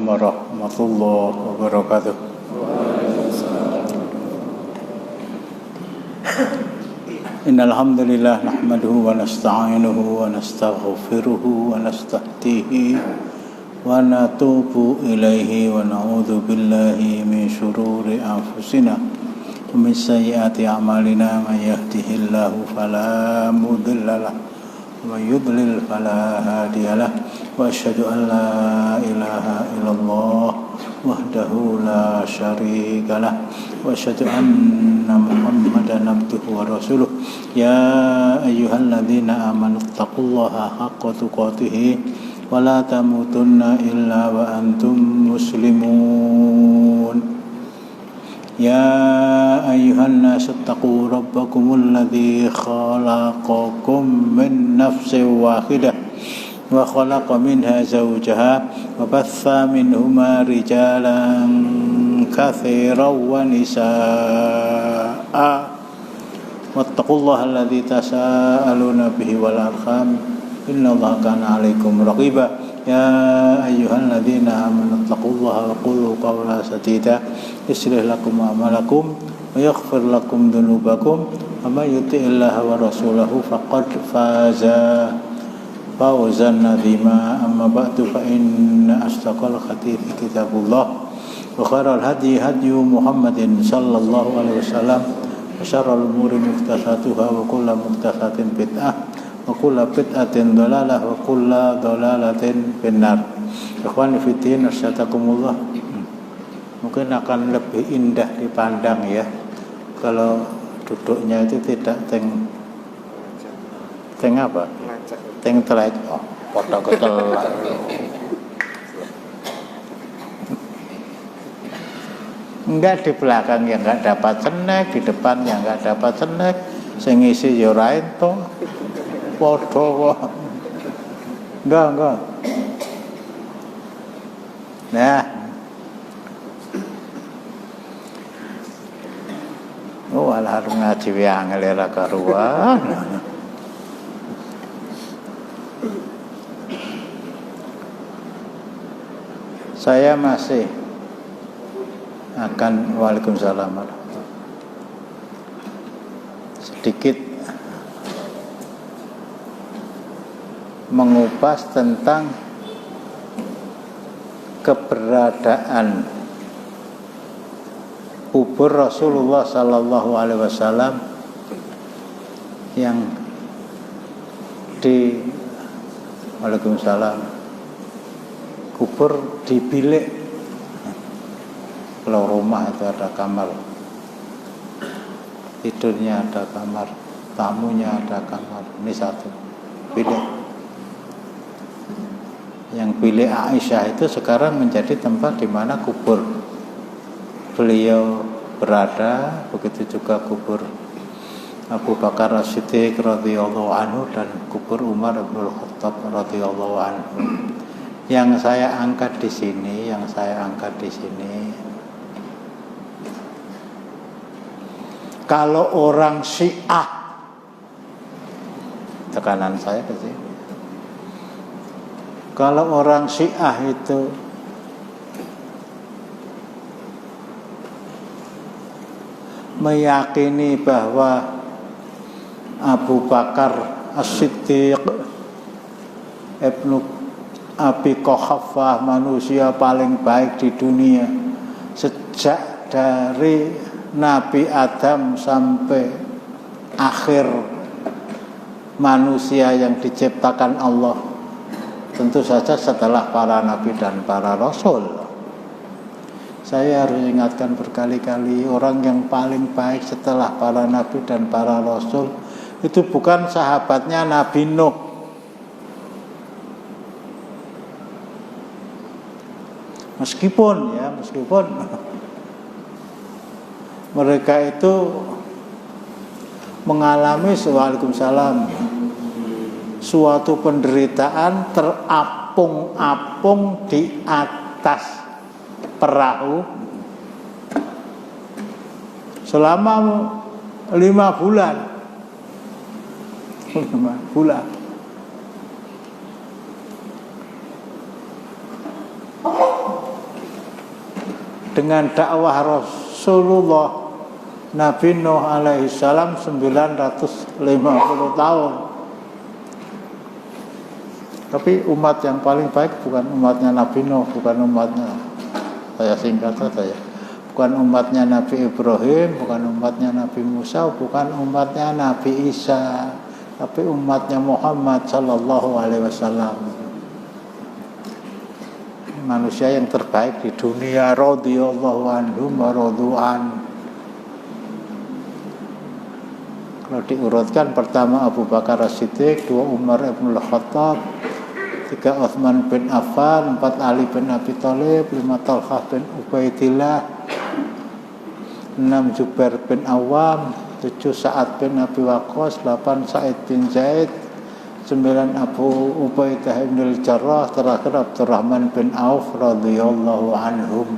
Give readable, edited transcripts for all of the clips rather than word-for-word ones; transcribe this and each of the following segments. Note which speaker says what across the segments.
Speaker 1: warahmatullahi wabarakatuh. Innal hamdalillah nahmaduhu wa nasta'inuhu wa nastaghfiruhu wa nastahdihi wa natubu ilaihi wa na'udzu billahi min syururi anfusina wa min sayyiati a'malina may yahdihillahu fala mudilla lahu wa may yudlil fala hadiyalah wa asyhadu an la ilaha illallah wahdahu la syarikalah wa asyhadu anna muhammadan abduhu wa rasuluh ya ayyuhalladzina amanu taqullaha haqqa tuqatih wa la tamutunna illa wa antum muslimun ya ayyuhan nasu taqu rabbakumul ladzi khalaqakum min nafsin wahidah wa khalaqa minha zawjaha wa batha minhuma rijalan katsiran wa nisaa'a wattaqullaha alladzi tasaaluna bihi wal arham innallaha kana 'alaikum raqiba ya ayyuhalladzina amanu taqullaha wa qulu qawlan sadida yuslih lakum a'malakum wa yaghfir lakum dhunubakum wa may yuti'illaha wa rasulahu faqad faza fawzan azima amma ba'du fa inna asdaqal hadithi kitabullah wa khairal hadi hadyu Muhammadin sallallahu alaihi wasallam wa syarrul umuri muhdatsatuha wa kullu muhdatsatin bid'ah wa kullu bid'atin dhalalah wa kullu dhalalatin finnar. Ikhwani fi din asyatakumullah. Mungkin akan lebih indah dipandang ya kalau duduknya itu tidak teng apa? Teng telek, foto ketelak. Enggak, di belakang yang enggak dapat snack, di depan yang enggak dapat snack, sing ngisi yo ra entuk. Padha kok. Enggak. Nah. Oh, alah ngaji wae angel ra karuan. Saya masih akan waalaikumsalam sedikit mengupas tentang keberadaan kubur Rasulullah sallallahu alaihi wasallam yang di waalaikumsalam kubur di bilik. Kalau rumah itu ada kamar tidurnya, ada kamar tamunya, ada kamar. Ini satu bilik. Yang bilik Aisyah itu sekarang menjadi tempat di mana kubur beliau berada. Begitu juga kubur Abu Bakar As-Siddiq radhiyallahu anhu dan kubur Umar bin Khattab radhiyallahu anhu. Yang saya angkat di sini, kalau orang Syiah, tekanan saya ke sini. Kalau orang Syiah itu meyakini bahwa Abu Bakar As-Siddiq Ibnu Abi Quhafah manusia paling baik di dunia sejak dari Nabi Adam sampai akhir manusia yang diciptakan Allah, tentu saja setelah para nabi dan para rasul. Saya harus ingatkan berkali-kali, orang yang paling baik setelah para nabi dan para rasul itu bukan sahabatnya Nabi Nuh. Meskipun mereka itu mengalami suatu penderitaan terapung-apung di atas perahu selama 5 bulan. dengan dakwah Rasulullah Nabi Nuh alaihi salam 950 tahun. Tapi umat yang paling baik bukan umatnya Nabi Nuh, bukan umatnya, saya singkat saja ya, bukan umatnya Nabi Ibrahim, bukan umatnya Nabi Musa, bukan umatnya Nabi Isa, tapi umatnya Muhammad sallallahu alaihi wasallam. Manusia yang terbaik di dunia, radhiyallahu anhum wa radu'an. Kalau diurutkan, pertama Abu Bakar As-Siddiq, 2 Umar Ibn Khattab, 3 Utsman bin Affan, 4 Ali bin Abi Thalib, 5 Talhah bin Ubaidillah, 6 Jubair bin Awam, 7 Sa'ad bin Abi Waqqas, 8 Sa'id bin Zaid, 9 Abu Ubaidah bin Al-Jarrah, terakhir Abdurrahman bin Auf radhiyallahu anhum.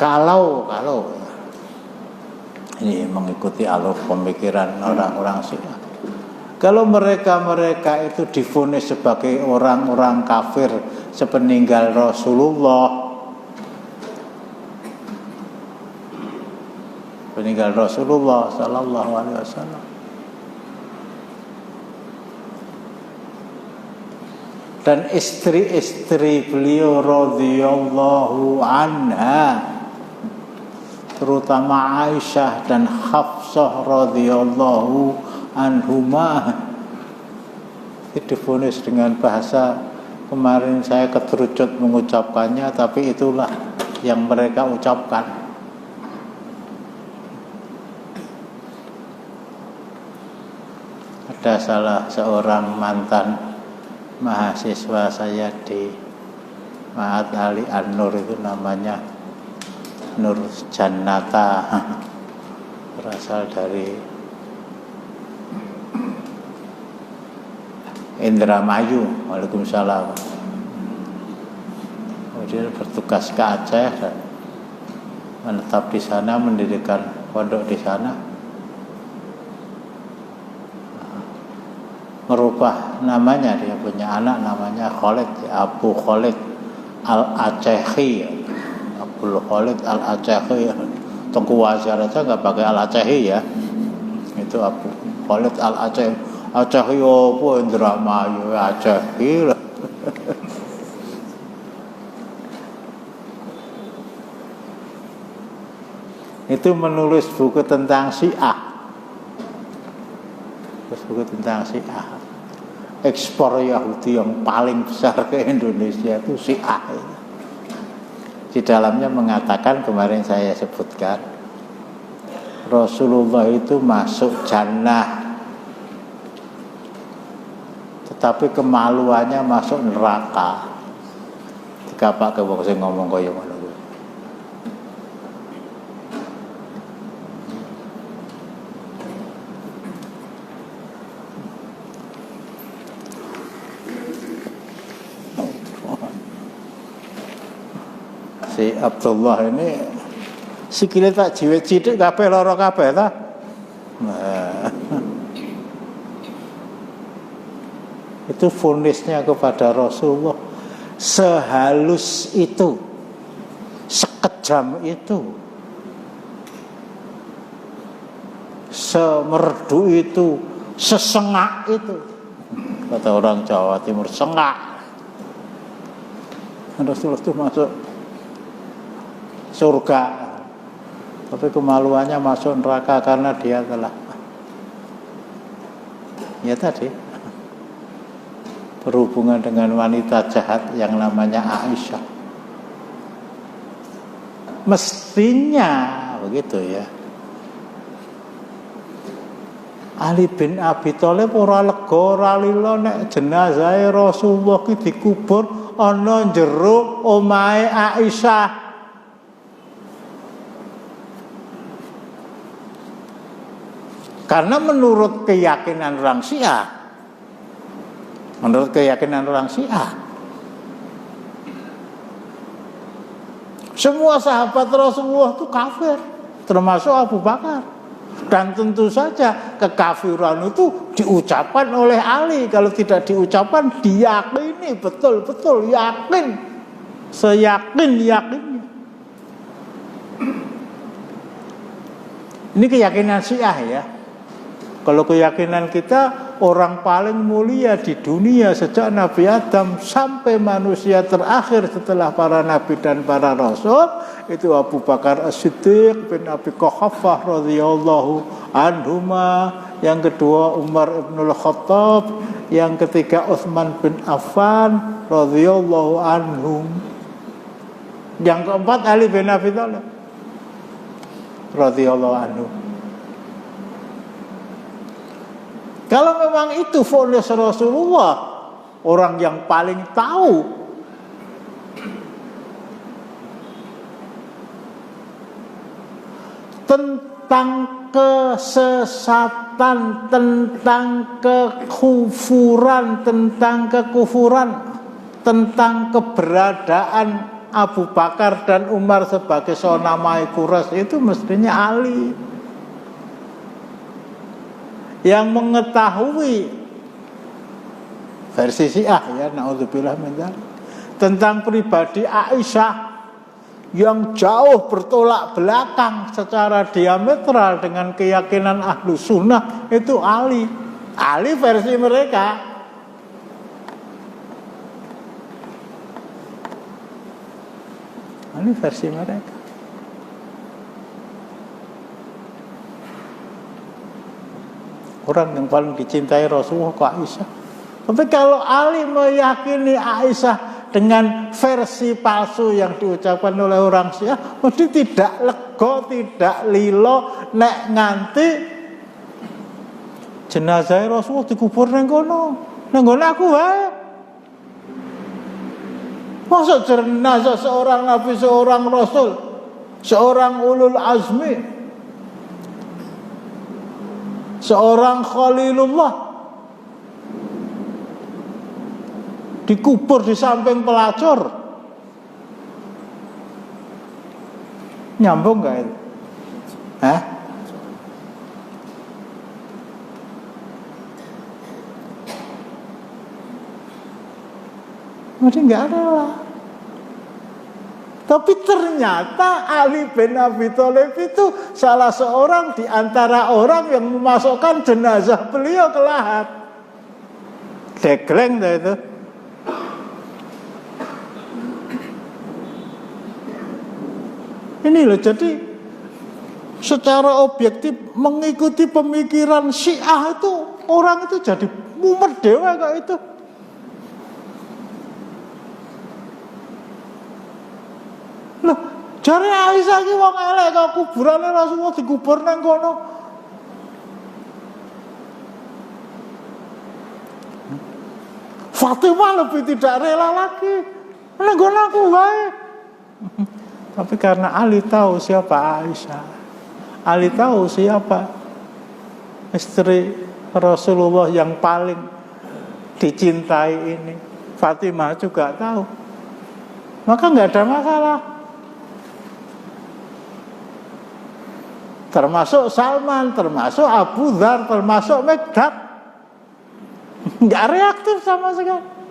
Speaker 1: Kalau ini mengikuti alur pemikiran orang-orang Syiah, kalau mereka itu divonis sebagai orang-orang kafir sepeninggal Rasulullah, sallallahu alaihi wasallam, dan istri-istri beliau radhiyallahu anha, terutama Aisyah dan Hafsah radhiyallahu anhuma, divonis dengan bahasa, kemarin saya keterucut mengucapkannya, tapi itulah yang mereka ucapkan. Ada salah seorang mantan mahasiswa saya di Ma'had Ali An-Nur, itu namanya Nur Jannata, berasal dari Indramayu. Waalaikumsalam. Kemudian bertugas ke Aceh dan menetap di sana, mendirikan pondok di sana. Merubah namanya, dia punya anak namanya Khalid, Abu Khalid Al-Acehi, Abu Khalid Al-Acehi. Tengku Wazir aja nggak pakai Al-Acehi ya, itu Abu Khalid Al-Acehi. Acehi apa? Indramayu Acehi lah. Itu menulis buku tentang Syiah. Buku tentang Syiah. Ekspor Yahudi yang paling besar ke Indonesia itu Syiah. Di dalamnya mengatakan, kemarin saya sebutkan, Rasulullah itu masuk jannah, tetapi kemaluannya masuk neraka. Dikapak ke wong sing ngomong kaya ngono. Si Abdullah ini sikile tak jiwet cilik kabeh lara kabeh ta. Nah, itu vonisnya kepada Rasulullah sehalus itu, sekejam itu, semerdu itu, sesengak itu. Kata orang Jawa Timur, sengak. Rasulullah itu masuk surga, tapi kemaluannya masuk neraka karena dia telah, ya tadi, berhubungan dengan wanita jahat yang namanya Aisyah. Mestinya begitu ya. Ali bin Abi Thalib ora lega, ora lila nek jenazahe Rasulullah ki dikubur ana jero omahe Aisyah. Karena menurut keyakinan orang Syiah, semua sahabat Rasulullah itu kafir, termasuk Abu Bakar. Dan tentu saja kekafiran itu diucapkan oleh Ali. Kalau tidak diucapkan, diyakini, betul-betul yakin seyakin-yakinnya. Ini keyakinan Syiah ya. Kalau keyakinan kita, orang paling mulia di dunia sejak Nabi Adam sampai manusia terakhir setelah para nabi dan para rasul itu Abu Bakar As-Siddiq bin Abi Quhafah radhiyallahu anhuma, yang kedua Umar ibnul Khattab, yang ketiga Utsman bin Affan radhiyallahu anhum, yang keempat Ali bin Abi Thalib radhiyallahu anhu. Kalau memang itu vonis Rasulullah, orang yang paling tahu tentang kesesatan, tentang kekufuran, tentang keberadaan Abu Bakar dan Umar sebagai sonamai Quraisy, itu mestinya Ali yang mengetahui versi Syiah ya, naudzubillah min dzalik, tentang pribadi Aisyah yang jauh bertolak belakang secara diametral dengan keyakinan ahlu sunnah, itu Ali versi mereka. Ali versi mereka. Orang yang paling dicintai Rasulullah kok Aisyah. Tapi kalau Ali meyakini Aisyah dengan versi palsu yang diucapkan oleh orang Syiah, mesti tidak lega, tidak lilo nek nganti jenazah Rasulullah dikubur nang kono aku wae. Masa jenazah seorang nabi, seorang rasul, seorang ulul azmi, seorang Khalilullah dikubur di samping pelacur? Nyambung gak itu? Mesti gak ada lah. Tapi ternyata Ali bin Abi Thalib itu salah seorang di antara orang yang memasukkan jenazah beliau ke lahat. Degleng dah itu. Ini loh, jadi secara objektif mengikuti pemikiran Syiah itu, orang itu jadi mumet dewa kayak itu. Loh, jare Aisyah ki wong elek kok kuburane Rasulullah dikubur nang kono. Fatimah lebih tidak rela lagi. Nang kono aku wae. Tapi karena Ali tahu siapa Aisyah, Ali tahu siapa istri Rasulullah yang paling dicintai ini, Fatimah juga tahu, maka nggak ada masalah. Termasuk Salman, termasuk Abu Dzar, termasuk Mikdad, nggak reaktif sama sekali.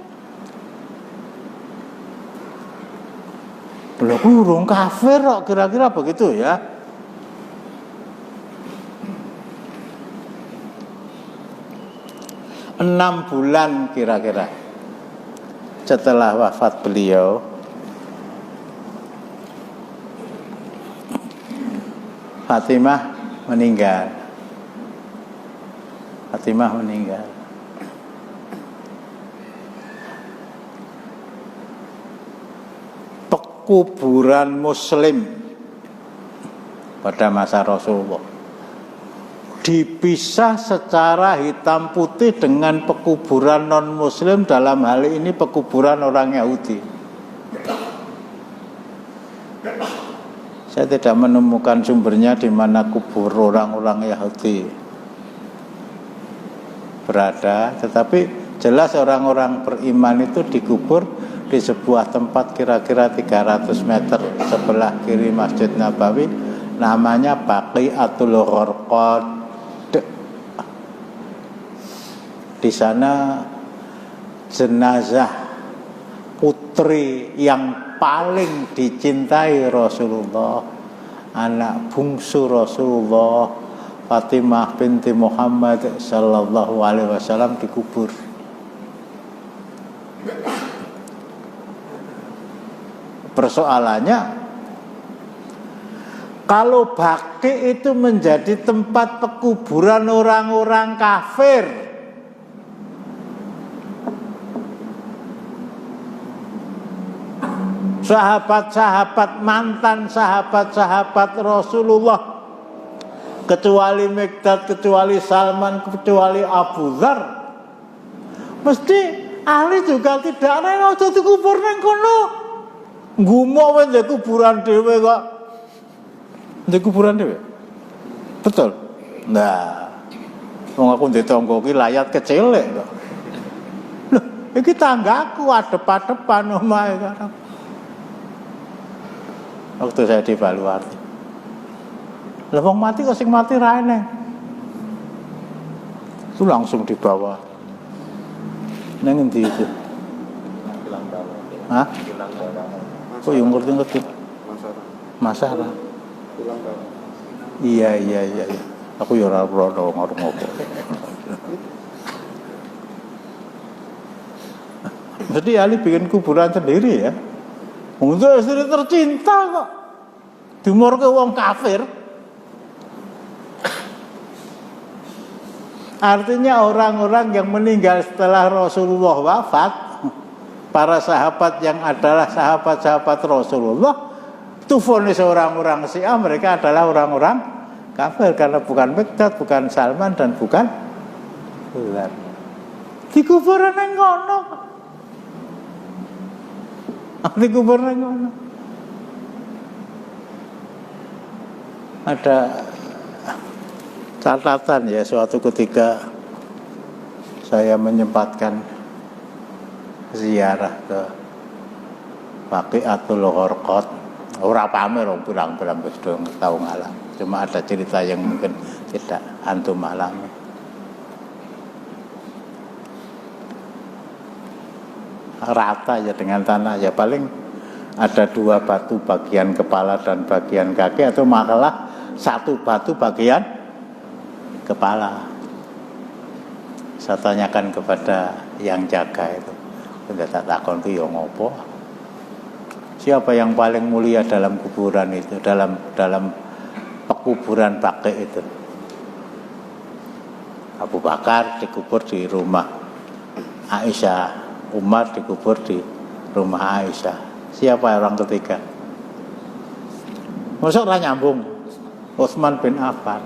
Speaker 1: Belum urung kafir kok, kira-kira begitu ya. Enam bulan kira-kira setelah wafat beliau, Fatimah meninggal. Pekuburan Muslim pada masa Rasulullah dipisah secara hitam putih dengan pekuburan non Muslim, dalam hal ini pekuburan orang Yahudi. Saya tidak menemukan sumbernya di mana kubur orang-orang Yahudi berada, tetapi jelas orang-orang beriman itu dikubur di sebuah tempat kira-kira 300 meter sebelah kiri Masjid Nabawi, namanya Baqiatul Gharqad. Di sana jenazah putri yang paling dicintai Rasulullah, anak bungsu Rasulullah, Fatimah binti Muhammad sallallahu alaihi wasallam dikubur. Persoalannya, kalau Baqi itu menjadi tempat pekuburan orang-orang kafir, sahabat-sahabat, mantan sahabat-sahabat Rasulullah, kecuali Miqdad, kecuali Salman, kecuali Abu Dzar, mesti ahli juga tidak rela dikubur nang kono. Gumo wae ndek kuburan dhewe kok. Ndek kuburan dhewe. Betul. Nah, wong aku ndek tangga ki layat kecil kok. Lho, iki tanggaku adep-adepan omahe kan. Waktu saya di Baluarti. Lah wong mati kok sing mati ra eneng. Itu langsung dibawa. Nang endi itu? Hah? Oh, yang ngerti-ngerti. Masalah. Iya. Aku ya ora ora ngopo. Jadi Ali bikin kuburan sendiri ya. Untuk istri tercinta kok. Dimorke wong kafir. Artinya orang-orang yang meninggal setelah Rasulullah wafat, para sahabat yang adalah sahabat-sahabat Rasulullah, itu vonis orang-orang Syiah, mereka adalah orang-orang kafir karena bukan Miqdad, bukan Salman dan bukan Bilal. Dikubur nang kono. Dikubur nang kono. Ada catatan ya, suatu ketika saya menyempatkan ziarah ke Baqiatul Gharqad. Ora pamer wong pirang-pirang wis tau ngalam. Cuma ada cerita yang mungkin tidak antum alami. Rata ya dengan tanah ya, paling ada 2 batu bagian kepala dan bagian kaki, atau malah 1 batu bagian kepala. Saya tanyakan kepada yang jaga itu, udah tak takon ku yo ngopo? Siapa yang paling mulia dalam kuburan itu, dalam pekuburan Baqi itu? Abu Bakar dikubur di rumah Aisyah, Umar dikubur di rumah Aisyah. Siapa orang ketiga? Masuk ora nyambung. Utsman bin Affan.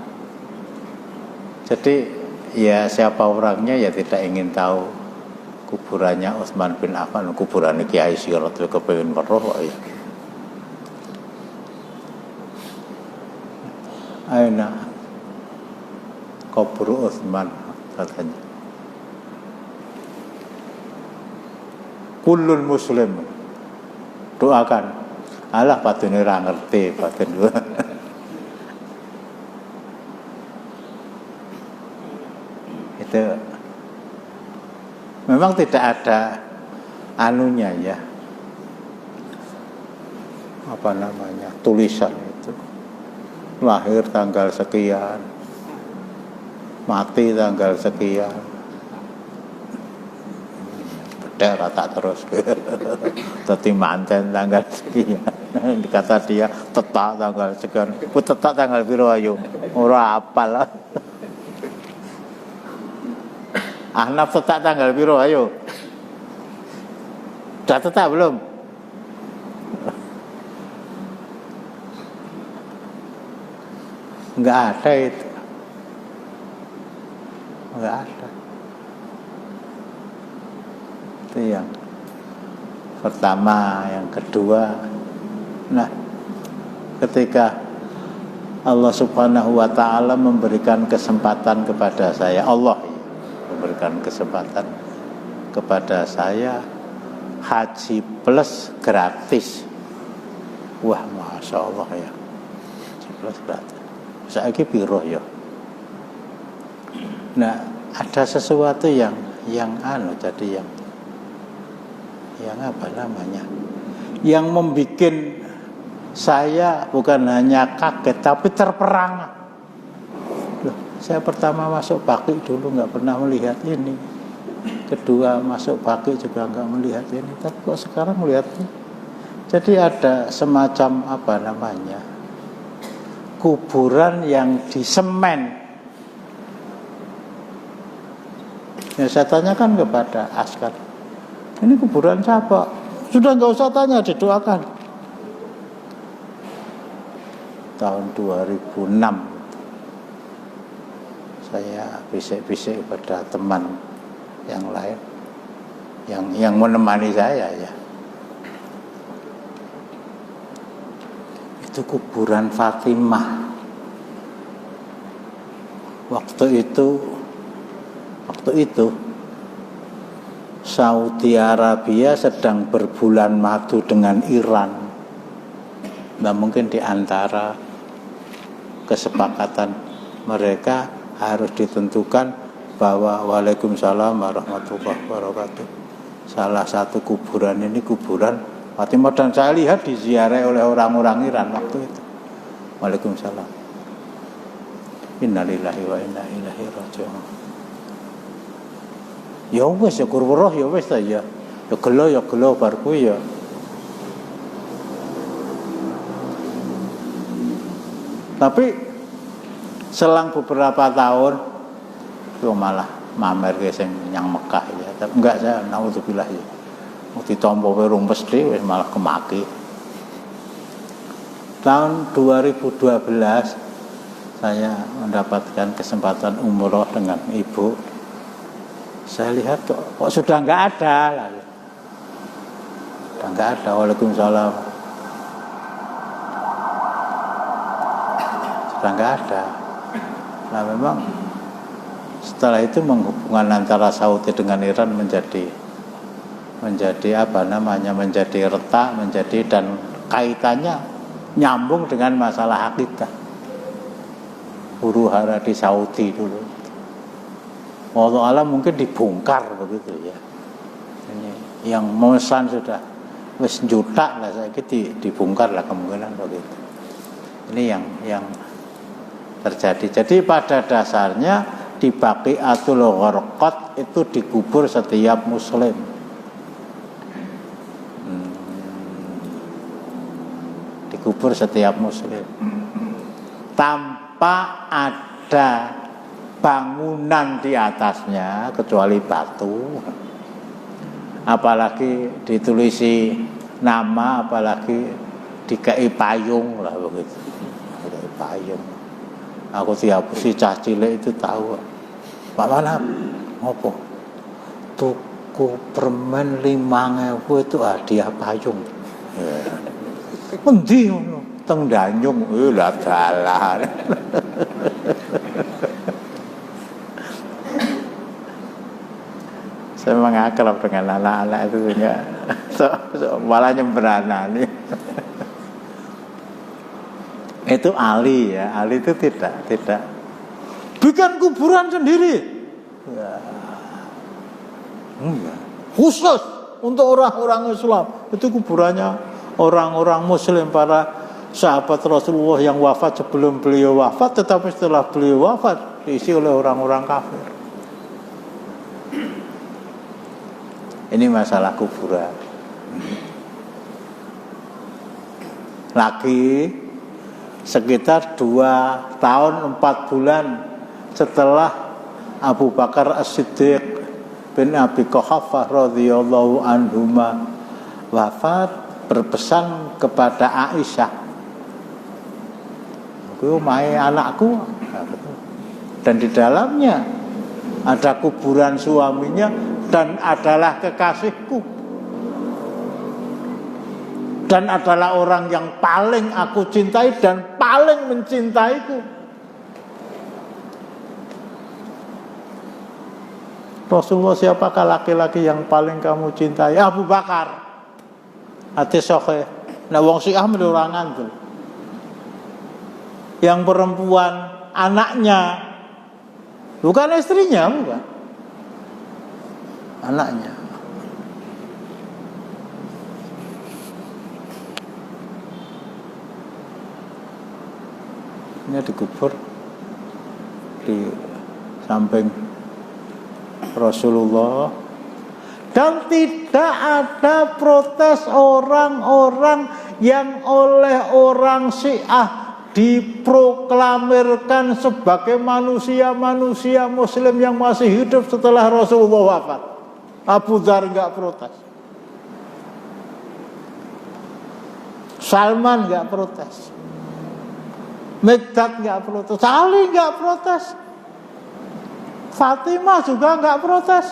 Speaker 1: Jadi ya siapa orangnya ya tidak ingin tahu kuburannya Utsman bin Affan, kuburan Kiai Sirot kepengin weruh kok ya. Aina kubur Utsman katanya. Kullun muslim doakan. Alah batine ra ngerti batin. Itu memang tidak ada anunya ya, apa namanya, tulisan itu lahir tanggal sekian, mati tanggal sekian, beda rata terus. Tadi manten tanggal sekian, dikata dia tetak tanggal sekian, tetak tanggal biru ayo ora apal. Ahnaf tetak tanggal biru ayo. Sudah tetak belum? Enggak ada itu. Enggak ada. Itu yang pertama, yang kedua. Nah, ketika Allah Subhanahu wa taala memberikan kesempatan kepada saya, Allah memberikan kesempatan kepada saya haji plus gratis. Wah, masya Allah ya, haji plus gratis. Saiki piro ya. Nah, ada sesuatu yang anu, jadi yang apa namanya, Yang membuat saya bukan hanya kaget tapi terperangah. Loh, saya pertama masuk Baqi dulu nggak pernah melihat ini. Kedua masuk Baqi juga nggak melihat ini. Tapi kok sekarang melihat ini? Jadi ada semacam apa namanya, kuburan yang disemen. Ya saya tanyakan kepada Askar, ini kuburan siapa? Sudah nggak usah tanya, didoakan. Tahun 2006 saya bisik-bisik pada teman yang lain yang menemani saya ya. Itu kuburan Fatimah. Waktu itu Saudi Arabia sedang berbulan madu dengan Iran. Nah, mungkin di antara kesepakatan mereka harus ditentukan bahwa Waalaikumsalam warahmatullahi wabarakatuh. Salah satu kuburan ini kuburan Fatimah, dan saya lihat diziarahi oleh orang-orang Iran waktu itu. Waalaikumsalam. Innalillahi wa inna ilaihi raji'un. Ya wis ya kurwuruh ya wis ta ya. Ya gelo bar kuwi ya. Tapi selang beberapa tahun itu malah mamer ke sing nyang Mekah ya. Tapi enggak, saya naudzubillah ya. Ditampa werung mesti wis malah kemaki. Tahun 2012 saya mendapatkan kesempatan umroh dengan ibu. Saya lihat kok sudah enggak ada. Sudah enggak ada. Waalaikumsalam. Sudah enggak ada. Nah, memang setelah itu menghubungkan antara Saudi dengan Iran menjadi apa namanya, menjadi retak, menjadi, dan kaitannya nyambung dengan masalah akidah huru hara di Saudi dulu. Wallahu alam mungkin dibongkar begitu ya. Ini yang memesan sudah wis juta lah, saya dibongkar lah kemungkinan begitu. Ini yang terjadi. Jadi pada dasarnya di Baqiatul Gharqad itu dikubur setiap muslim. Dikubur setiap muslim tanpa ada bangunan di atasnya kecuali batu, apalagi ditulisi nama, apalagi dikai payung lah begitu. Dikai payung. Aku tiap si cah cilik itu tahu. Pak Manap, ngopo? Tuku permen 5.000 itu hadiah payung. Endi ngono? Teng Danyung, lah dalan. Saya mengakrab dengan anak-anak itu juga, malah nyemberanani. Itu Ali ya, Ali itu tidak bikin kuburan sendiri. Ya. Khusus untuk orang-orang Islam. Itu kuburannya orang-orang Muslim, para sahabat Rasulullah yang wafat sebelum beliau wafat, tetapi setelah beliau wafat diisi oleh orang-orang kafir. Ini masalah kuburan. Lagi sekitar 2 tahun 4 bulan setelah Abu Bakar As-Siddiq bin Abi Quhafah radhiyallahu anhuma wafat, berpesan kepada Aisyah, "Aku mai anakku." Dan di dalamnya ada kuburan suaminya dan adalah kekasihku, dan adalah orang yang paling aku cintai dan paling mencintaiku. Rasulullah, siapakah laki-laki yang paling kamu cintai? Abu Bakar. Hati sokhe. Nah, wong Syiah menurangan tuh. Yang perempuan anaknya, bukan istrinya, bukan. Anaknya. Ini dikubur di samping Rasulullah, dan tidak ada protes orang-orang yang oleh orang Syiah diproklamirkan sebagai manusia-manusia Muslim yang masih hidup setelah Rasulullah wafat. Abu Dzar nggak protes, Salman nggak protes, Mikdad nggak protes, Ali nggak protes, Fatimah juga nggak protes.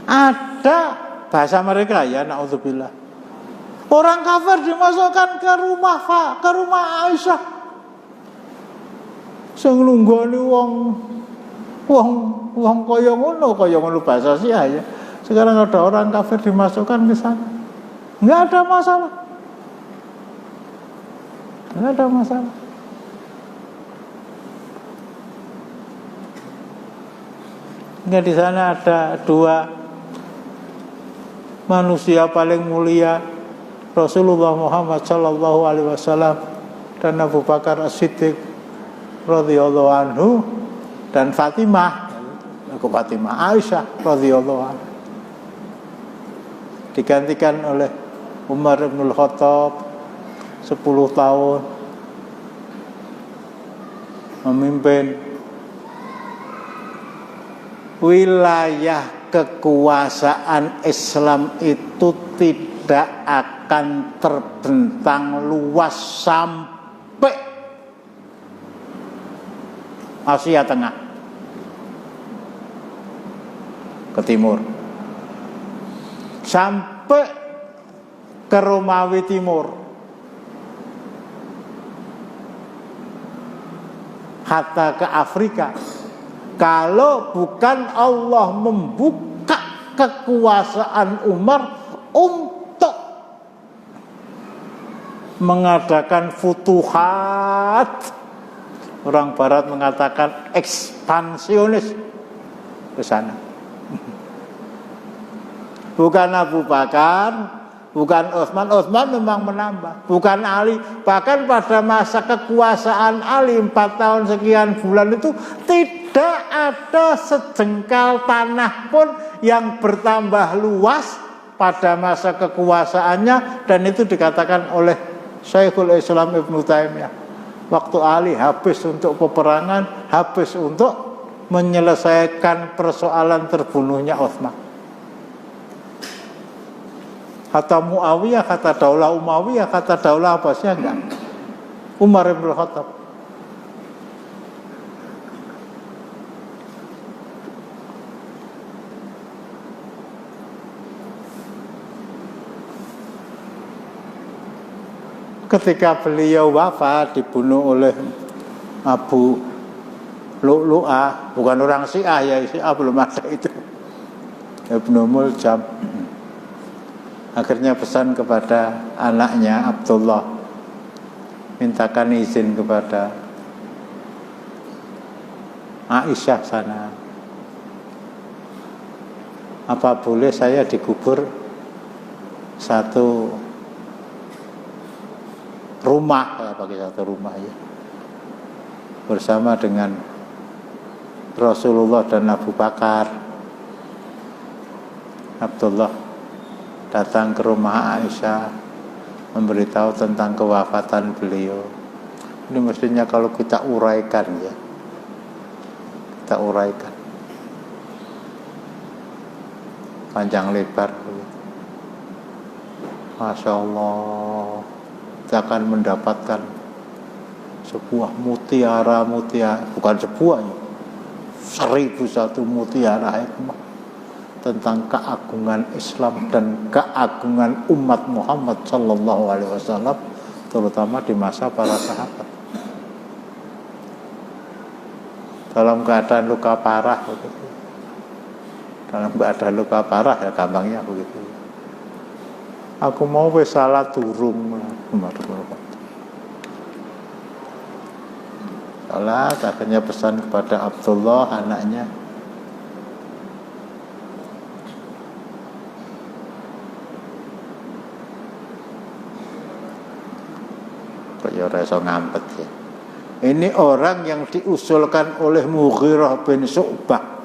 Speaker 1: Ada bahasa mereka ya, naudzubillah. Orang kafir dimasukkan ke rumah Aisyah. Sing nunggoni wong kaya ngono bahasa Syiah ya. Sekarang ada orang kafir dimasukkan ke sana. Enggak ada masalah. Enggak ada masalah. Enggak, di sana ada dua manusia paling mulia, Rasulullah Muhammad sallallahu alaihi wasallam dan Abu Bakar As-Siddiq radhiyallahu anhu, dan Fatimah Aisyah radhiyallahu anha, digantikan oleh Umar bin Khattab 10 tahun memimpin wilayah kekuasaan Islam itu tidak akan terbentang luas sampai Asia Tengah ke timur, sampai ke Romawi Timur, hatta ke Afrika. Kalau bukan Allah membuka kekuasaan Umar untuk mengadakan futuhat, orang barat mengatakan ekspansionis ke sana. Bukan Abu Bakar, bukan Utsman memang menambah, bukan Ali. Bahkan pada masa kekuasaan Ali 4 tahun sekian bulan itu tidak ada sejengkal tanah pun yang bertambah luas pada masa kekuasaannya, dan itu dikatakan oleh Syekhul Islam Ibnu Taimiyah. Waktu Ali habis untuk peperangan, habis untuk menyelesaikan persoalan terbunuhnya Utsman. Kata Muawiyah, kata Daulah Umayyah, kata Daulah Abbasiyah enggak. Umar bin Khattab. Ketika beliau wafat dibunuh oleh Abu Lu'lu'ah, bukan orang Syiah ya, Syiah belum ada itu, Ibnu Muljam. Akhirnya pesan kepada anaknya Abdullah, mintakan izin kepada Aisyah sana, apa boleh saya dikubur satu rumah, ya pakai satu rumah ya, bersama dengan Rasulullah dan Abu Bakar. Abdullah datang ke rumah Aisyah, memberitahu tentang kewafatan beliau. Ini mestinya kalau kita uraikan ya, kita uraikan panjang lebar. Masya Allah, kita akan mendapatkan sebuah mutiara, bukan sebuah ya, 1001 mutiara hikmah tentang keagungan Islam dan keagungan umat Muhammad sallallahu alaihi wasallam, terutama di masa para sahabat. Dalam keadaan luka parah begitu. Dalam keadaan luka parah ya gampangnya begitu. Aku mau wis salat durung. Salat, akhirnya pesan kepada Abdullah anaknya, ya ora iso ngampet ya. Ini orang yang diusulkan oleh Mughirah bin Syu'bah,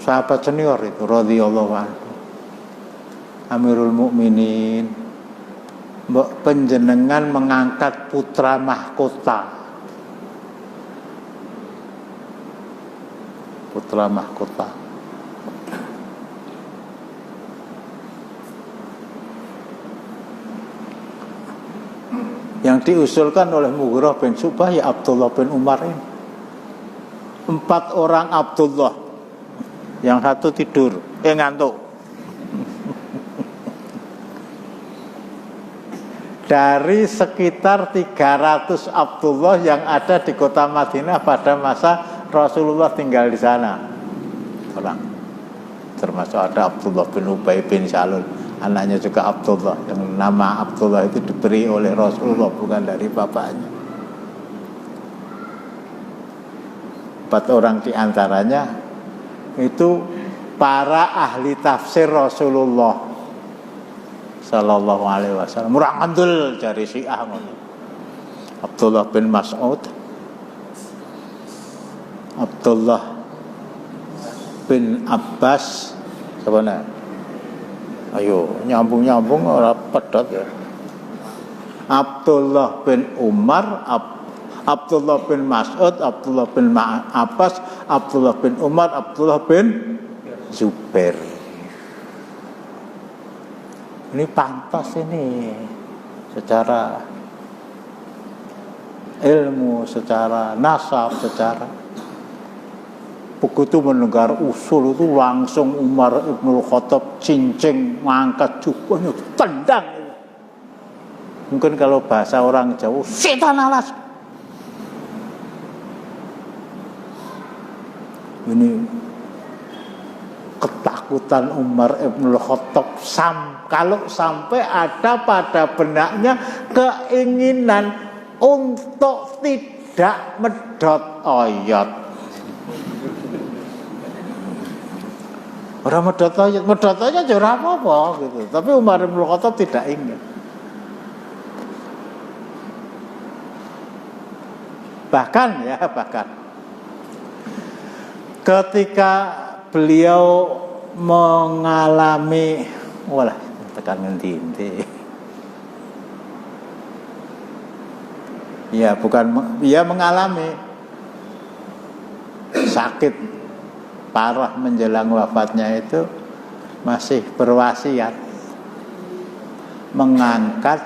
Speaker 1: sahabat senior itu radhiyallahu anhu. Amirul Mukminin, mbok panjenengan mengangkat putra mahkota. Putra mahkota. Yang diusulkan oleh Mughirah bin Syu'bah ya Abdullah bin Umar ini. 4 orang Abdullah. Yang satu tidur, ngantuk. Dari sekitar 300 Abdullah yang ada di kota Madinah pada masa Rasulullah tinggal di sana. Orang. Termasuk ada Abdullah bin Ubay bin Salul. Anaknya juga Abdullah, yang nama Abdullah itu diberi oleh Rasulullah, bukan dari bapaknya. 4 orang diantaranya itu para ahli tafsir Rasulullah Sallallahu Alaihi Wasallam. Murah ngandul dari Syiah. Abdullah bin Mas'ud, Abdullah bin Abbas, sebenarnya. Ayo nyambung ora pedot ya. Abdullah bin Umar, Abdullah bin Mas'ud, Abdullah bin Abbas, Abdullah bin Umar, Abdullah bin Zubair. Ini pantas ini secara ilmu, secara nasab, secara begitu mendengar usul itu langsung Umar Ibnul Khattab cincing, mengangkat jubahnya, tendang. Mungkin kalau bahasa orang Jawa, setan alas. Ini ketakutan Umar Ibnul Khattab kalau sampai ada pada benaknya keinginan untuk tidak medhot ayat. Orang medhot ayat ora apa-apa gitu. Tapi Umar bin Khattab tidak ingin. Bahkan ketika beliau mengalami tekan ngendi. Ya, mengalami sakit parah menjelang wafatnya itu masih berwasiat mengangkat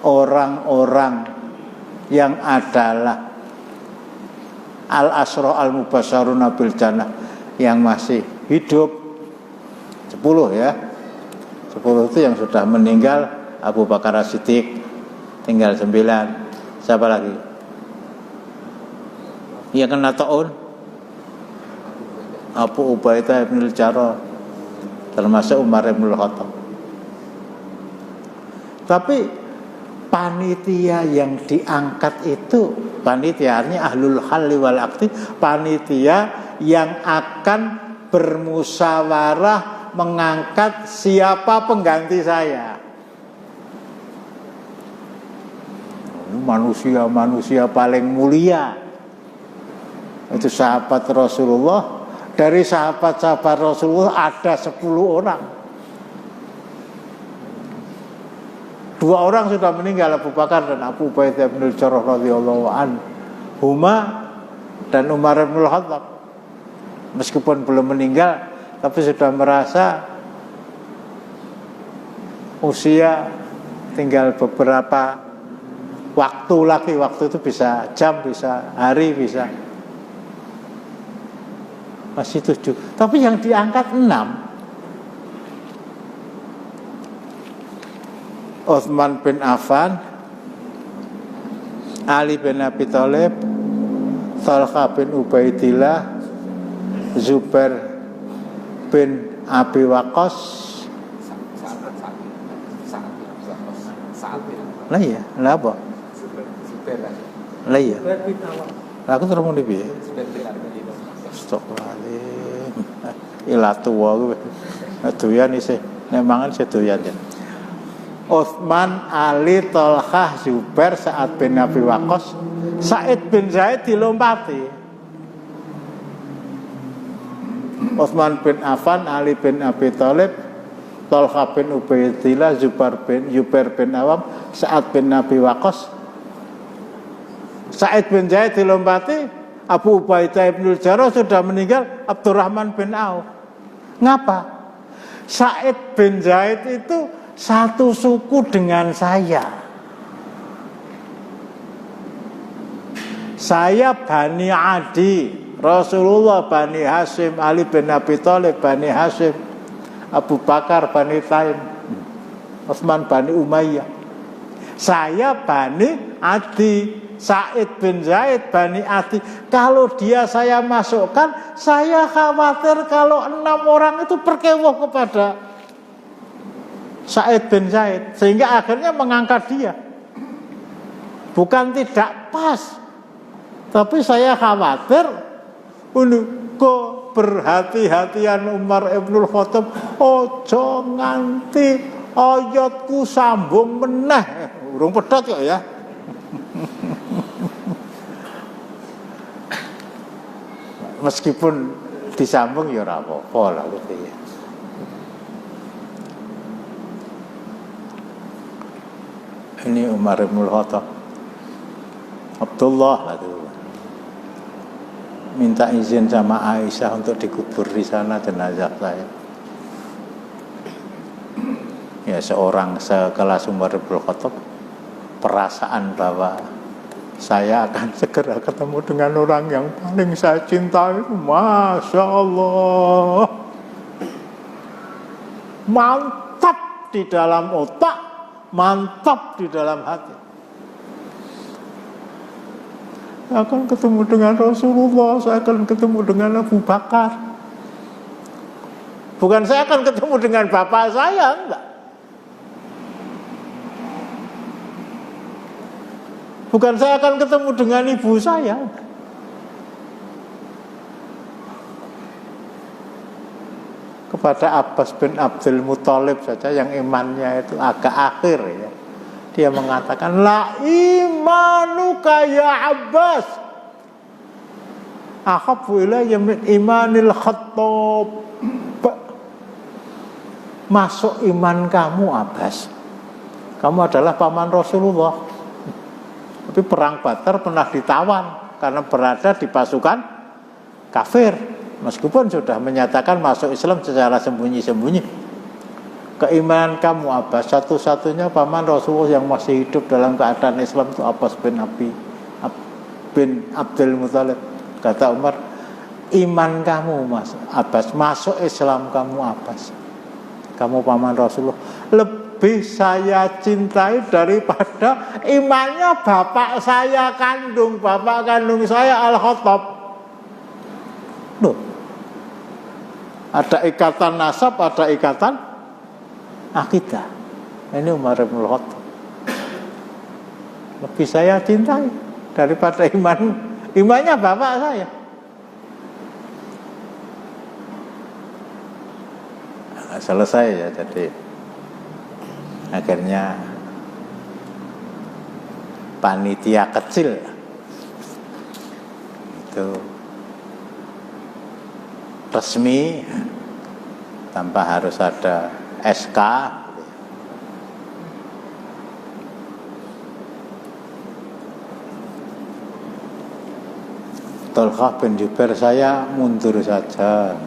Speaker 1: orang-orang yang adalah al-asyra al-mubasysyaruna bil jannah yang masih hidup 10 ya. 10 itu yang sudah meninggal, Abu Bakar As-Siddiq, tinggal 9. Siapa lagi? Yang kena ta'un Abu Ubaidah bin Al-Jarrah, termasuk Umar bin Khattab. Tapi panitia yang diangkat itu panitianya ahlul halli wal aqdi, panitia yang akan bermusyawarah mengangkat siapa pengganti saya. Manusia paling mulia itu sahabat Rasulullah. Dari sahabat-sahabat Rasulullah ada 10 orang. 2 orang sudah meninggal, Abu Bakar dan Abu Ubaidah bin Al-Jarrah radhiyallahu anhu. Huma dan Umar bin Khattab. Meskipun belum meninggal, tapi sudah merasa usia tinggal beberapa waktu lagi. Waktu itu bisa jam, bisa hari, bisa masih 7. Tapi yang diangkat 6. Utsman bin Affan, Ali bin Abi Thalib, Thalqah bin Ubaidillah, Zubair bin Abi Waqqas. Lah iya, lah apa? Lah iya. Aku terus mau piye? Astagfirullahaladzim. Ila tuwa kuwi. Doyan isih. Nek mangan sedoyan ya. Utsman, Ali, Thalhah, Zubair, Sa'ad bin Abi Waqqas, Sa'id bin Zaid dilompati. Utsman bin Affan, Ali bin Abi Thalib, Thalhah bin Ubaidillah, Zubair bin Awam, Sa'ad bin Abi Waqqas. Sa'id bin Zaid dilompati, Abu Ubaidah bin Jarrah sudah meninggal, Abdurrahman bin Auf. Ngapa? Sa'id bin Zaid itu satu suku dengan saya. Saya Bani Adi, Rasulullah Bani Hashim, Ali bin Abi Thalib Bani Hashim, Abu Bakar Bani Taim, Utsman Bani Umayyah. Saya Bani Adi, Sa'id bin Zaid Bani Adi. Kalau dia saya masukkan, saya khawatir kalau 6 orang itu perkewuh kepada Sa'id bin Zaid, sehingga akhirnya mengangkat dia. Bukan tidak pas, tapi saya khawatir kok berhati-hatian Umar Ibnul Khattab, ojo nganti ayatku sambung meneh. Urung pedhot kok ya. Meskipun disambung ya ora apa-apa lah gitu ya. Ini Umar bin Khattab, Abdullah lah itu, minta izin sama Aisyah untuk dikubur di sana jenazah saya. Ya, seorang sekelas Umar bin Khattab, perasaan bahwa saya akan segera ketemu dengan orang yang paling saya cintai, Masya Allah, mantap di dalam otak, mantap di dalam hati. Saya akan ketemu dengan Rasulullah, saya akan ketemu dengan Abu Bakar. Bukan saya akan ketemu dengan bapak saya, enggak. Bukan saya akan ketemu dengan ibu saya. Kepada Abbas bin Abdul Muthalib saja yang imannya itu agak akhir ya, dia mengatakan, la imanuka ya Abbas ahabbu ilayya min imanil Khattab. Masuk iman kamu Abbas, kamu adalah paman Rasulullah. Tapi perang Badar pernah ditawan karena berada di pasukan kafir, meskipun sudah menyatakan masuk Islam secara sembunyi-sembunyi. Keimanan kamu Abbas, satu-satunya paman Rasulullah yang masih hidup dalam keadaan Islam itu Abbas bin Abdul Muthalib. Kata Umar, iman kamu Mas Abbas, masuk Islam kamu Abbas, kamu paman Rasulullah, lebih saya cintai daripada imannya bapak saya kandung, bapak kandung saya Al-Khattab. Loh, ada ikatan nasab, ada ikatan akidah. Ini Umar bin Khattab, lebih saya cintai daripada imannya bapak saya. Nah, selesai ya, jadi akhirnya panitia kecil itu resmi tanpa harus ada SK. Thalhah bin Zubair saya mundur saja.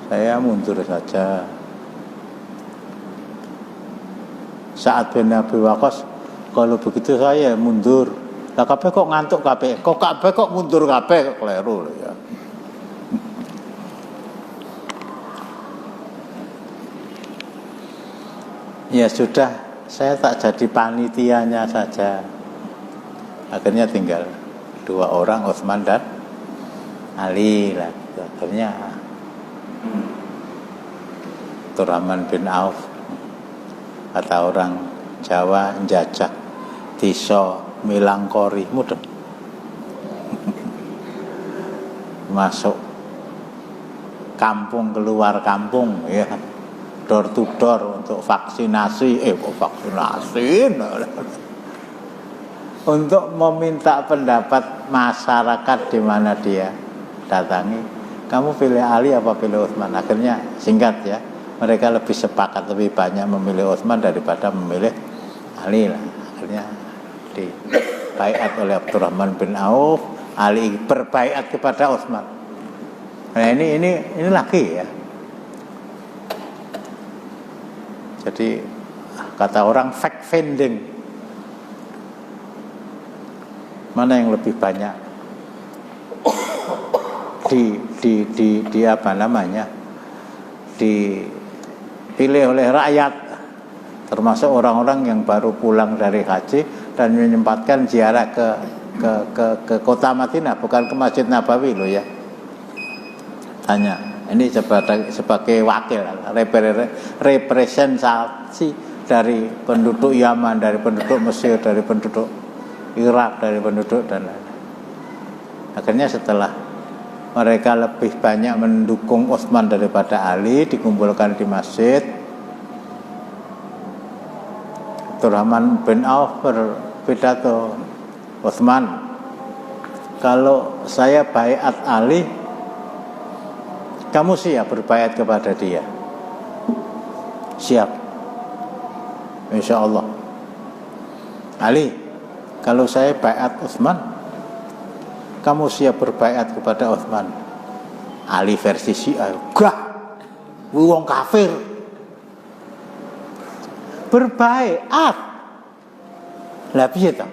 Speaker 1: Saya mundur saja. Sa'ad bin Abi Waqqas, kalau begitu saya mundur. Lah kabeh kok ngantuk kabeh. Kok kabeh kok mundur kabeh, kok kleru ya. Ya sudah, saya tak jadi panitianya saja. Akhirnya tinggal 2 orang, Utsman dan Ali lah. Akhirnya Abdurrahman bin Auf, kata orang Jawa, njajak desa milangkori mudeng. masuk kampung keluar kampung ya, door to door untuk vaksinasi, untuk meminta pendapat masyarakat di mana dia datangi. Kamu pilih Ali apa pilih Utsman? Akhirnya singkat ya, mereka lebih sepakat, lebih banyak memilih Utsman daripada memilih Ali lah. Akhirnya dibaiat oleh Abdurrahman bin Auf, Ali berbaiat kepada Utsman. Nah ini lagi ya. Jadi kata orang fact finding, mana yang lebih banyak di apa namanya, dipilih oleh rakyat, termasuk orang-orang yang baru pulang dari haji dan menyempatkan ziarah ke kota Madinah, bukan ke Masjid Nabawi loh ya. Tanya, ini sebagai wakil, representasi dari penduduk Yaman, dari penduduk Mesir, dari penduduk Irak, dari penduduk dan lain-lain. Akhirnya setelah mereka lebih banyak mendukung Utsman daripada Ali, dikumpulkan di masjid. Abdurrahman bin Auf berpidato, Utsman, kalau saya baiat Ali, kamu siap berbaiat kepada dia? Siap, insya Allah. Ali, kalau saya baiat Utsman, kamu siap berbaiat kepada Utsman? Ali versi Syiah, gak, wong kafir. Berbaiat, lah piye ta?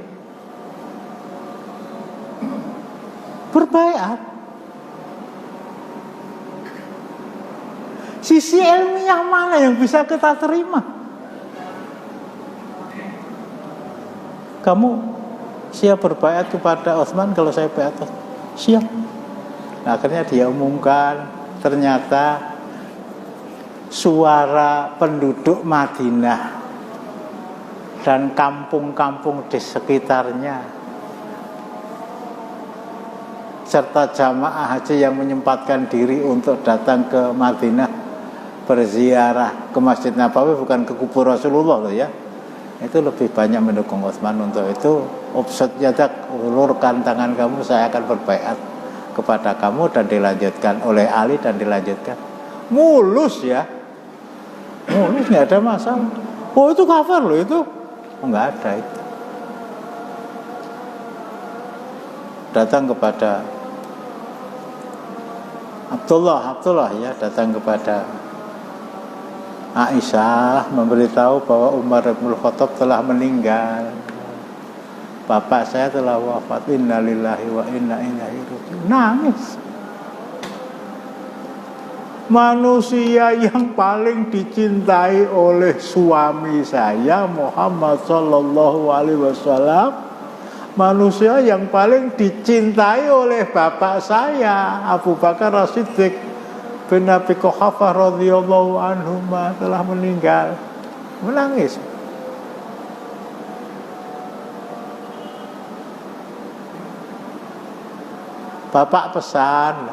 Speaker 1: Berbaiat. Sisi ilmiah mana yang bisa kita terima? Kamu siap berbaiat kepada Utsman kalau saya baiat? Siap. Nah, akhirnya dia umumkan, ternyata suara penduduk Madinah dan kampung-kampung di sekitarnya serta jamaah haji yang menyempatkan diri untuk datang ke Madinah berziarah ke Masjid Nabawi, bukan ke kubur Rasulullah loh ya, itu lebih banyak mendukung Utsman. Untuk itu ubsut yadak, ulurkan tangan kamu, saya akan berbaiat kepada kamu, dan dilanjutkan oleh Ali dan dilanjutkan mulus ya, mulus, nggak ada masalah. Oh itu kafir loh itu, oh, nggak ada itu. Datang kepada Abdullah ya, datang kepada Aisyah memberitahu bahwa Umar bin Khattab telah meninggal. Bapak saya telah wafat. Innalillahi wa inna ilaihi raji'un. Nangis. Manusia yang paling dicintai oleh suami saya Muhammad sallallahu alaihi wasallam, manusia yang paling dicintai oleh bapak saya Abu Bakar As-Siddiq bin Abi Quhafah radhiyallahu anhu telah meninggal. Menangis. Bapak pesan,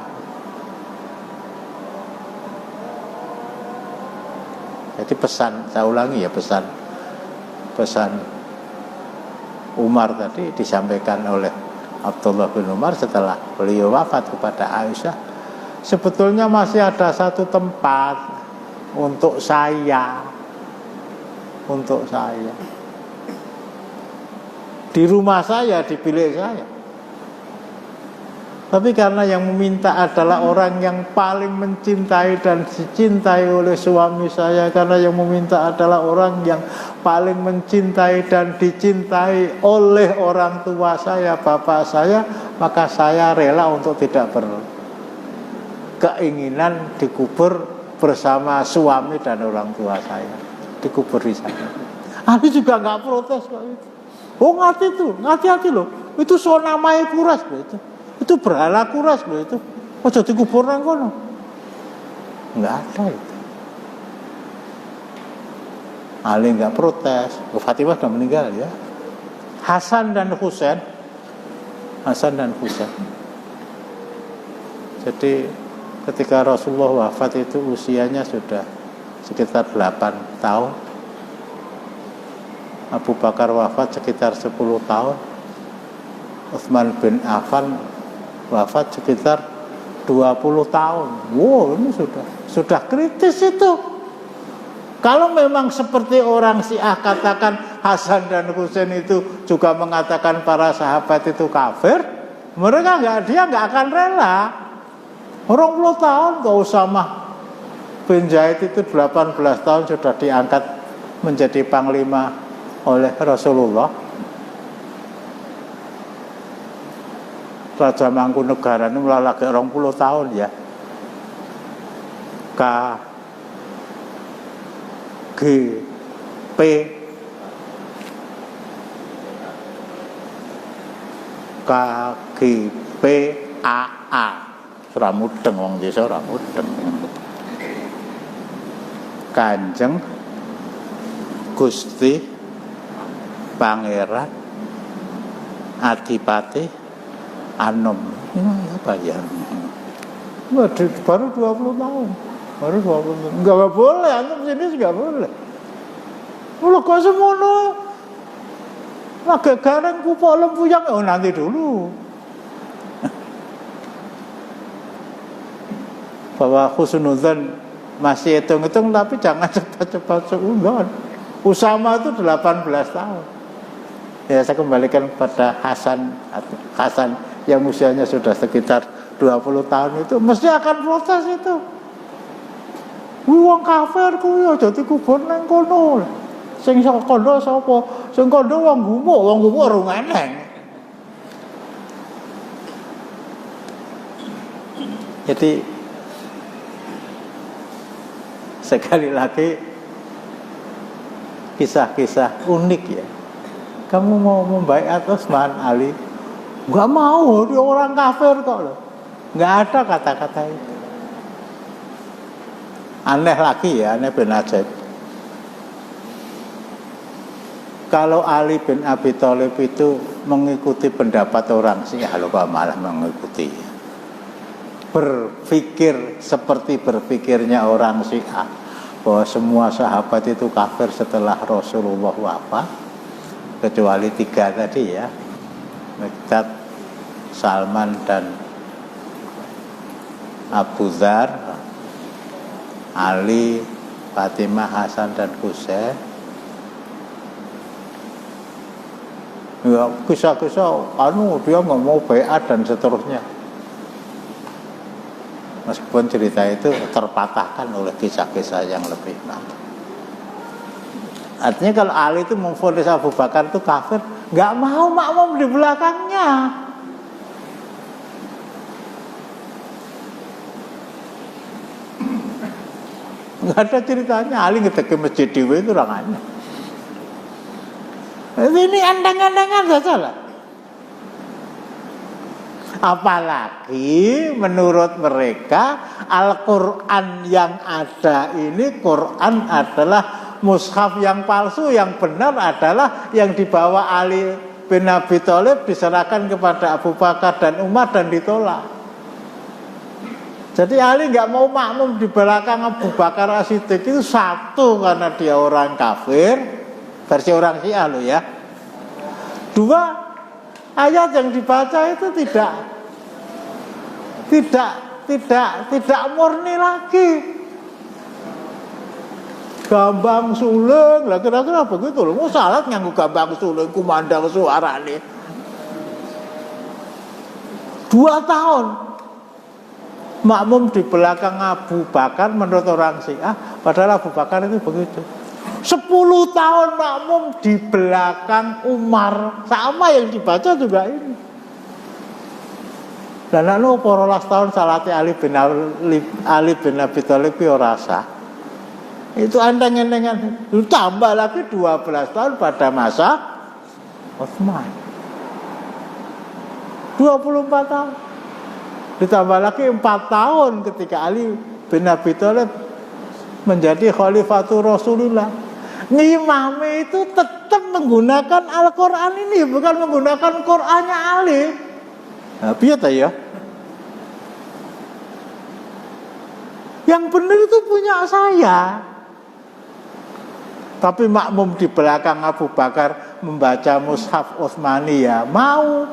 Speaker 1: jadi pesan, saya ulangi ya, pesan Umar tadi disampaikan oleh Abdullah bin Umar setelah beliau wafat kepada Aisyah. Sebetulnya masih ada satu tempat untuk saya, di rumah saya, di bilik saya. Tapi karena yang meminta adalah orang yang paling mencintai dan dicintai oleh suami saya, karena yang meminta adalah orang yang paling mencintai dan dicintai oleh orang tua saya, bapak saya, maka saya rela untuk tidak berkeinginan dikubur bersama suami dan orang tua saya, dikubur di sana. Ali juga nggak protes kok itu. Oh hati-hati loh, itu sonamai kuras loh itu berhala kuras loh itu. Oh jadi kubur nang kono. Enggak ada itu. Ali enggak protes. Fatimah sudah meninggal ya. Hasan dan Husain. Jadi ketika Rasulullah wafat itu usianya sudah sekitar 8 tahun. Abu Bakar wafat sekitar 10 tahun. Utsman bin Affan wafat sekitar 20 tahun. Wow, ini sudah kritis itu. Kalau memang seperti orang Syiah katakan Hasan dan Husain itu juga mengatakan para sahabat itu kafir, dia nggak akan rela. Orang 20 tahun ke Usamah bin Zaid itu 18 tahun sudah diangkat menjadi panglima oleh Rasulullah. Raja Mangkunegaran ini mulai lagi 20 tahun ya. KGP KGPAA ora mudeng wong desa ora mudeng. Kanjeng Gusti Pangeran Adipati Anom. Ini apa ya? Baru 20 tahun. Baru 20 tahun. Enggak boleh, antum sini enggak boleh. Mulo kok semono. Lagi gareng kupok lempuyang nanti dulu. Bahwa husnudzon masih hitung-hitung tapi jangan cepat-cepat seuzon. Usama itu 18 tahun. Ya saya kembalikan kepada Hasan yang usianya sudah sekitar 20 tahun itu mesti akan protes itu. Wong kafir kuwi aja dikubur nang kono. Sing kondo sapa? Sing kondo wong gumuk ora eneng. Jadi sekali lagi kisah-kisah unik ya. Kamu mau membaiat Utsman Ali? Enggak mau, dia orang kafir kok loh. Enggak ada kata-kata itu. Aneh lagi ya, aneh bin Ajaib. Kalau Ali bin Abi Thalib itu mengikuti pendapat orang Syiah, loh kok malah mengikuti. Berpikir seperti berpikirnya orang Syiah bahwa semua sahabat itu kafir setelah Rasulullah wafat, kecuali 3 tadi ya, Miqdad, Salman dan Abu Dzar, Ali, Fatimah, Hasan dan Husain. Ya kisah-kisah dia nggak mau baiat dan seterusnya. Meskipun cerita itu terpatahkan oleh kisah-kisah yang lebih lama. Artinya kalau Ali itu memvonis Abu Bakar itu kafir, nggak mau makmum di belakangnya. Nggak ada ceritanya Ali ngeteki masjid dewe itu rangannya. Ini andang-andangan saja lah. Apalagi menurut mereka Al-Quran yang ada ini, Quran adalah mushaf yang palsu, yang benar adalah yang dibawa Ali bin Abi Thalib diserahkan kepada Abu Bakar dan Umar dan ditolak. Jadi Ali nggak mau makmum di belakang Abu Bakar As-Siddiq itu satu karena dia orang kafir, versi orang Syiah loh ya. 2, ayat yang dibaca itu tidak murni lagi. Gambang suleng lah kira-kira begitu loh. Mau salat nganggo gambang suleng kumandang suarane. 2 tahun makmum di belakang Abu Bakar menurut orang Syiah, padahal Abu Bakar itu begitu. 10 tahun makmum di belakang Umar, sama yang dibaca juga ini. Dan lalu 12 tahun salate Ali bin Abi Thalib ora sah. Itu andang-andangan. Tambah lagi 12 tahun pada masa Utsman. 24 tahun. Ditambah lagi 4 tahun ketika Ali bin Abi Thalib menjadi khalifatul Rasulullah. Ngimame itu tetap menggunakan Al-Quran ini, bukan menggunakan Qurannya Ali. Nah, piye ta ya? Yang benar itu punya saya. Tapi makmum di belakang Abu Bakar membaca mushaf Utsmani ya mau,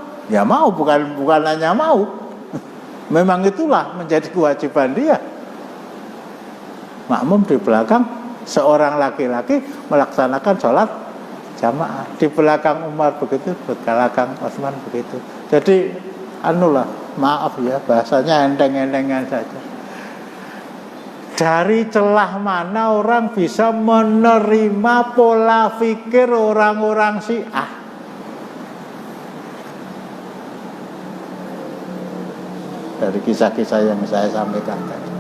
Speaker 1: bukan hanya mau. Memang itulah menjadi kewajiban dia. Makmum di belakang seorang laki-laki melaksanakan sholat jamaah. Di belakang Umar begitu, di belakang Utsman begitu. Jadi maaf ya bahasanya enteng-entengan saja. Dari celah mana orang bisa menerima pola pikir orang-orang Syiah? Dari kisah-kisah yang saya sampaikan tadi.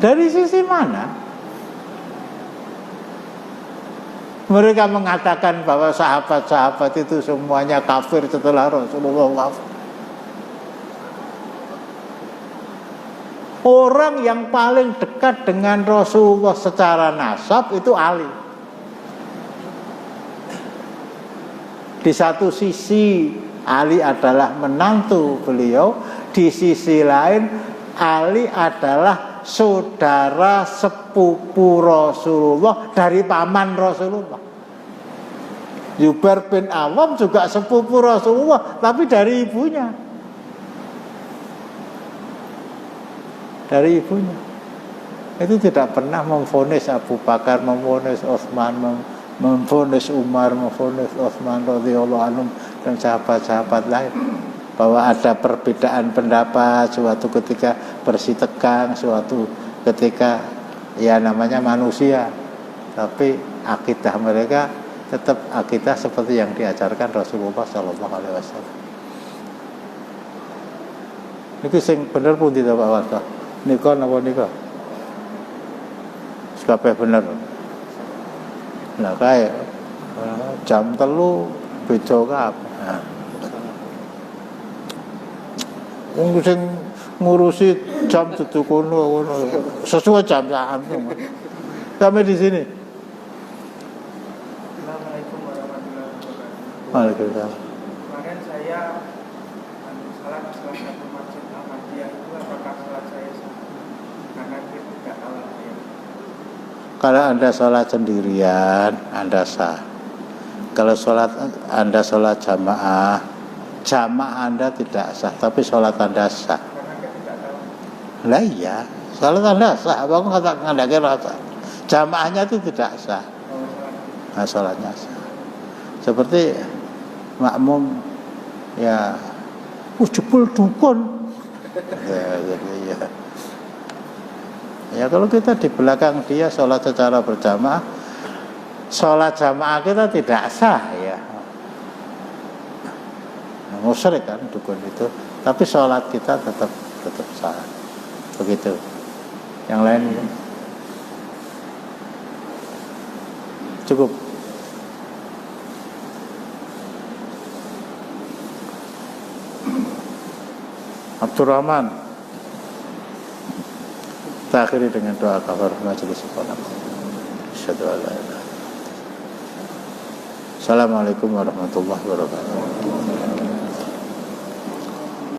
Speaker 1: Dari sisi mana? Mereka mengatakan bahwa sahabat-sahabat itu semuanya kafir setelah Rasulullah wafat. Orang yang paling dekat dengan Rasulullah secara nasab itu Ali. Di satu sisi Ali adalah menantu beliau, di sisi lain Ali adalah saudara sepupu Rasulullah dari paman Rasulullah. Zubair bin Awam juga sepupu Rasulullah, tapi dari ibunya. Dari ibunya. Itu tidak pernah memvonis Abu Bakar, memvonis Utsman, memvonis Umar, memvonis Utsman radhiyallahu anhum dan sahabat-sahabat lain bahwa ada perbedaan pendapat suatu ketika bersitegang, suatu ketika ya namanya manusia, tapi akidah mereka tetap akidah seperti yang diajarkan Rasulullah sallallahu alaihi wasallam. Niki sing bener pun tidak Pak Warta. Nika napa nika? Kabeh bener. Lah kae jam 3 beda kabeh. Wong sing ngurusi jam dudu kono sesuai jam sampean. Sampai di sini.
Speaker 2: Assalamualaikum warahmatullahi wabarakatuh.
Speaker 1: Waalaikumsalam.
Speaker 2: Kemarin saya salat salah satu masjid Ahmadiyah itu, apakah salat saya sah? Karena dia tidak salah saya.
Speaker 1: Kalau Anda sholat sendirian, Anda sah. Kalau Anda sholat jamaah Anda tidak sah, tapi sholat Anda sah.
Speaker 2: Karena dia tidak tahu.
Speaker 1: Lah iya, sholat Anda sah. Abang katakan Anda kira sah. Jamaahnya itu tidak sah. Nah, sholatnya sah. Seperti makmum ya, jebul dukun. Ya kalau kita di belakang dia sholat secara berjamaah, sholat jamaah kita tidak sah ya. Musyrik kan dukun itu, tapi sholat kita tetap sah. Begitu. Yang lain ya. Cukup. Abdurrahman, kita akhiri dengan doa kafaratul majelis. Assalamualaikum warahmatullahi wabarakatuh.